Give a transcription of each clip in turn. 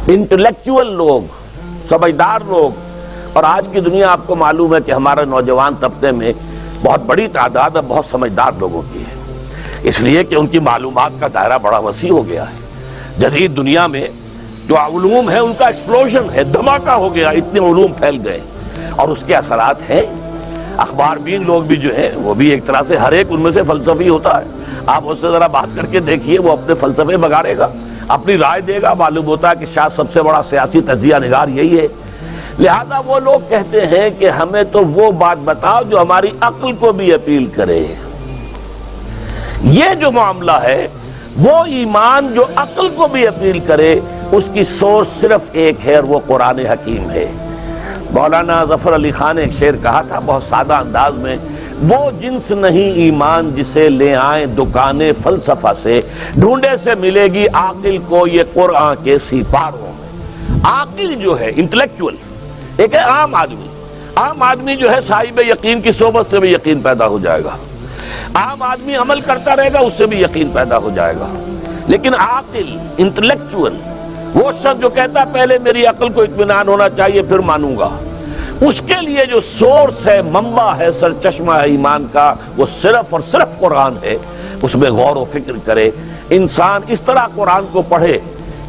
Intellectual لوگ، سمجھدار لوگ، اور آج کی دنیا آپ کو معلوم ہے کہ ہمارے نوجوان طبقے میں بہت بڑی تعداد بہت سمجھدار لوگوں کی ہے، اس لیے کہ ان کی معلومات کا دائرہ بڑا وسیع ہو گیا ہے۔ جدید دنیا میں جو علوم ہے ان کا ایکسپلوژن ہے، دھماکہ ہو گیا، اتنے علوم پھیل گئے اور اس کے اثرات ہیں۔ اخبار بین لوگ بھی جو ہے وہ بھی ایک طرح سے ہر ایک ان میں سے فلسفی ہوتا ہے، آپ اس سے ذرا بات کر کے دیکھیے، وہ اپنے فلسفے بگاڑے گا، اپنی رائے دے گا، معلوم ہوتا ہے کہ شاید سب سے بڑا سیاسی تجزیہ نگار یہی ہے۔ لہذا وہ لوگ کہتے ہیں کہ ہمیں تو وہ بات بتاؤ جو ہماری عقل کو بھی اپیل کرے۔ یہ جو معاملہ ہے وہ ایمان جو عقل کو بھی اپیل کرے، اس کی سورس صرف ایک ہے اور وہ قرآن حکیم ہے۔ مولانا ظفر علی خان نے ایک شعر کہا تھا بہت سادہ انداز میں، وہ جنس نہیں ایمان جسے لے آئیں دکانیں فلسفہ سے، ڈھونڈے سے ملے گی عاقل کو یہ قرآن کے سیپاروں میں۔ عاقل جو ہے انٹلیکچوئل، ایک ہے عام آدمی۔ عام آدمی جو ہے صاحب یقین کی صحبت سے بھی یقین پیدا ہو جائے گا، عام آدمی عمل کرتا رہے گا، اس سے بھی یقین پیدا ہو جائے گا۔ لیکن عاقل انٹلیکچوئل وہ شخص جو کہتا ہے پہلے میری عقل کو اطمینان ہونا چاہیے پھر مانوں گا، اس کے لیے جو سورس ہے، منبع ہے، سرچشمہ ہے ایمان کا، وہ صرف اور صرف قرآن ہے۔ اس میں غور و فکر کرے، انسان اس طرح قرآن کو پڑھے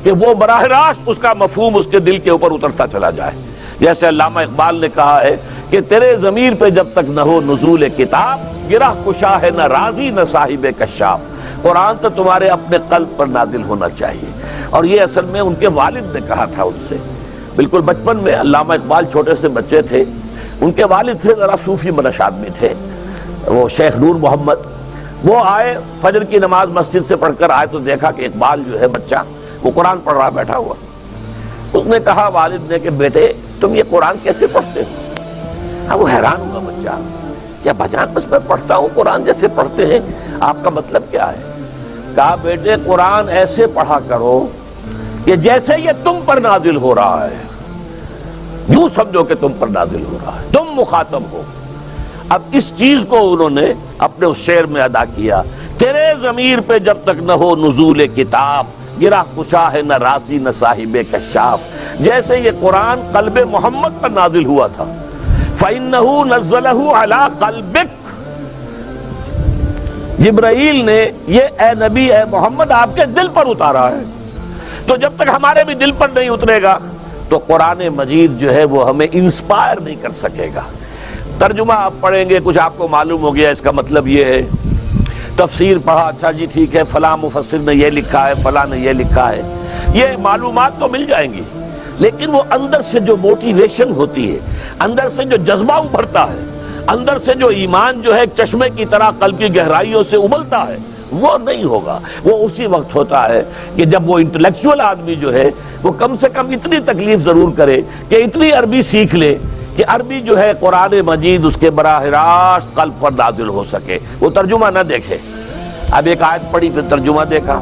کہ وہ براہ راست اس کا مفہوم اس کے دل کے اوپر اترتا چلا جائے۔ جیسے علامہ اقبال نے کہا ہے کہ تیرے ضمیر پہ جب تک نہ ہو نزول کتاب، گرہ کشا ہے نہ راضی نہ صاحب کشاف۔ قرآن تو تمہارے اپنے قلب پر نازل ہونا چاہیے، اور یہ اصل میں ان کے والد نے کہا تھا ان سے۔ بالکل بچپن میں علامہ اقبال چھوٹے سے بچے تھے، ان کے والد تھے ذرا صوفی منش آدمی تھے، وہ شیخ نور محمد۔ وہ آئے فجر کی نماز مسجد سے پڑھ کر آئے تو دیکھا کہ اقبال جو ہے بچہ وہ قرآن پڑھ رہا بیٹھا ہوا۔ اس نے کہا والد نے کہ بیٹے تم یہ قرآن کیسے پڑھتے ہو؟ وہ حیران ہوا بچہ، کیا بجان بس میں پڑھتا ہوں قرآن جیسے پڑھتے ہیں، آپ کا مطلب کیا ہے؟ کہا بیٹے قرآن ایسے پڑھا کرو کہ جیسے یہ تم پر نازل ہو رہا ہے، یوں سمجھو کہ تم پر نازل ہو رہا ہے، تم مخاطب ہو۔ اب اس چیز کو انہوں نے اپنے اس شعر میں ادا کیا، تیرے ضمیر پہ جب تک نہ ہو نزول کتاب، گرہ کشا ہے نہ راسی نہ صاحب کشاف۔ جیسے یہ قرآن قلب محمد پر نازل ہوا تھا، فَإِنَّهُ نَزَّلَهُ عَلَىٰ قَلْبِكَ، جبرائیل نے یہ اے نبی اے محمد آپ کے دل پر اتارا ہے۔ تو جب تک ہمارے بھی دل پر نہیں اترے گا تو قرآن مجید جو ہے وہ ہمیں انسپائر نہیں کر سکے گا۔ ترجمہ آپ پڑھیں گے، کچھ آپ کو معلوم ہو گیا اس کا مطلب یہ ہے، تفسیر پڑھا، اچھا جی ٹھیک ہے فلاں مفسر نے یہ لکھا ہے، فلاں نے یہ لکھا ہے، یہ معلومات تو مل جائیں گی، لیکن وہ اندر سے جو موٹیویشن ہوتی ہے، اندر سے جو جذبہ ابھرتا ہے، اندر سے جو ایمان جو ہے ایک چشمے کی طرح قلب کی گہرائیوں سے ابلتا ہے، وہ نہیں ہوگا۔ وہ اسی وقت ہوتا ہے کہ جب وہ انٹلیکچوئل آدمی جو ہے وہ کم سے کم اتنی تکلیف ضرور کرے کہ اتنی عربی سیکھ لے کہ عربی جو ہے قرآن مجید اس کے براہ راست قلب پر نازل ہو سکے، وہ ترجمہ نہ دیکھے۔ اب ایک آیت پڑھی پھر ترجمہ دیکھا،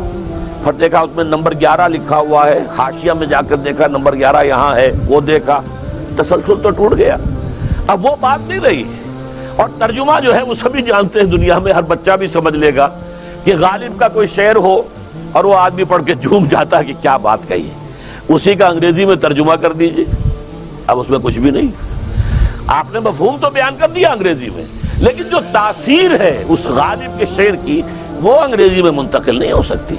پھر دیکھا اس میں نمبر 11 لکھا ہوا ہے، حاشیہ میں جا کر دیکھا نمبر 11 یہاں ہے، وہ دیکھا، تسلسل تو ٹوٹ گیا۔ اب وہ بات نہیں رہی، اور ترجمہ جو ہے وہ سبھی جانتے ہیں، دنیا میں ہر بچہ بھی سمجھ لے گا کہ غالب کا کوئی شعر ہو اور وہ آدمی پڑھ کے جھوم جاتا ہے کہ کیا بات کہی ہے، اسی کا انگریزی میں ترجمہ کر دیجئے، اب اس میں کچھ بھی نہیں۔ آپ نے مفہوم تو بیان کر دیا انگریزی میں، لیکن جو تاثیر ہے اس غالب کے شعر کی وہ انگریزی میں منتقل نہیں ہو سکتی۔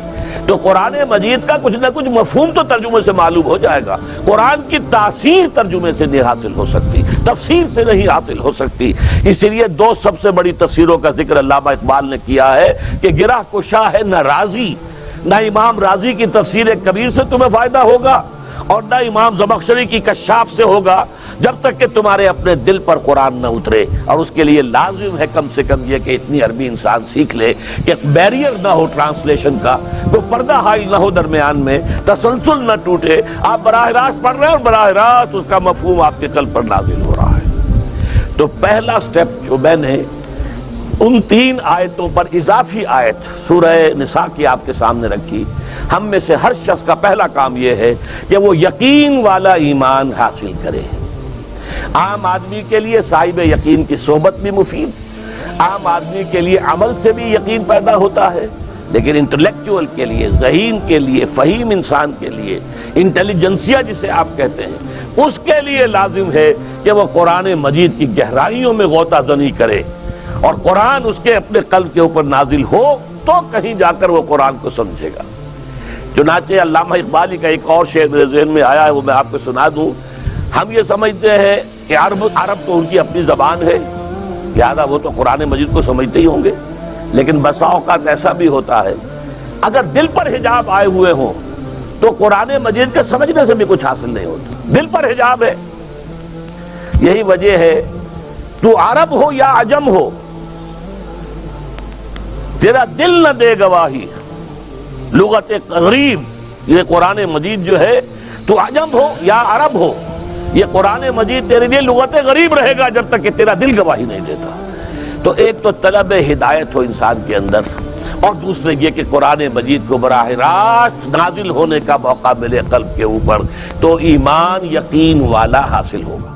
تو قرآن مجید کا کچھ نہ کچھ مفہوم تو ترجمے سے معلوم ہو جائے گا، قرآن کی تاثیر ترجمے سے نہیں حاصل ہو سکتی، تفسیر سے نہیں حاصل ہو سکتی۔ اسی لیے دو سب سے بڑی تفسیروں کا ذکر علامہ اقبال نے کیا ہے کہ گرہ کشا ہے نہ رازی، نہ امام رازی کی تفسیر کبیر سے تمہیں فائدہ ہوگا اور نہ امام زمخشری کی کشاف سے ہوگا، جب تک کہ تمہارے اپنے دل پر قرآن نہ اترے۔ اور اس کے لیے لازم ہے کم سے کم یہ کہ اتنی عربی انسان سیکھ لے کہ بیریئر نہ ہو ٹرانسلیشن کا، کوئی پردہ حائل نہ ہو درمیان میں، تسلسل نہ ٹوٹے، آپ براہ راست پڑھ رہے ہیں اور براہ راست اس کا مفہوم آپ کے قلب پر نازل ہو رہا ہے۔ تو پہلا سٹیپ جو میں نے ان 3 آیتوں پر اضافی آیت سورہ نساء کی آپ کے سامنے رکھی، ہم میں سے ہر شخص کا پہلا کام یہ ہے کہ وہ یقین والا ایمان حاصل کرے۔ عام آدمی کے لیے صاحب یقین کی صحبت بھی مفید، عام آدمی کے لیے عمل سے بھی یقین پیدا ہوتا ہے، لیکن انٹلیکچوئل کے لیے، ذہین کے لیے، فہیم انسان کے لیے، انٹیلیجنسیا جسے آپ کہتے ہیں، اس کے لیے لازم ہے کہ وہ قرآن مجید کی گہرائیوں میں غوطہ زنی کرے اور قرآن اس کے اپنے قلب کے اوپر نازل ہو تو کہیں جا کر وہ قرآن کو سمجھے گا۔ چنانچہ علامہ اقبالی کا ایک اور شعر میرے ذہن میں آیا ہے، وہ میں آپ کو سنا دوں۔ ہم یہ سمجھتے ہیں کہ عرب تو ان کی اپنی زبان ہے، لہٰذا وہ تو قرآن مجید کو سمجھتے ہی ہوں گے، لیکن بسا اوقات ایسا بھی ہوتا ہے اگر دل پر حجاب آئے ہوئے ہوں تو قرآن مجید کے سمجھنے سے بھی کچھ حاصل نہیں ہوتا، دل پر حجاب ہے۔ یہی وجہ ہے تو عرب ہو یا عجم ہو، تیرا دل نہ دے گواہی، لغت غریب، یہ قرآن مجید جو ہے، تو عجم ہو یا عرب ہو، یہ قرآن مجید تیرے لیے لغت غریب رہے گا جب تک کہ تیرا دل گواہی نہیں دیتا۔ تو ایک تو طلب ہدایت ہو انسان کے اندر، اور دوسرے یہ کہ قرآن مجید کو براہ راست نازل ہونے کا موقع ملے قلب کے اوپر، تو ایمان یقین والا حاصل ہوگا۔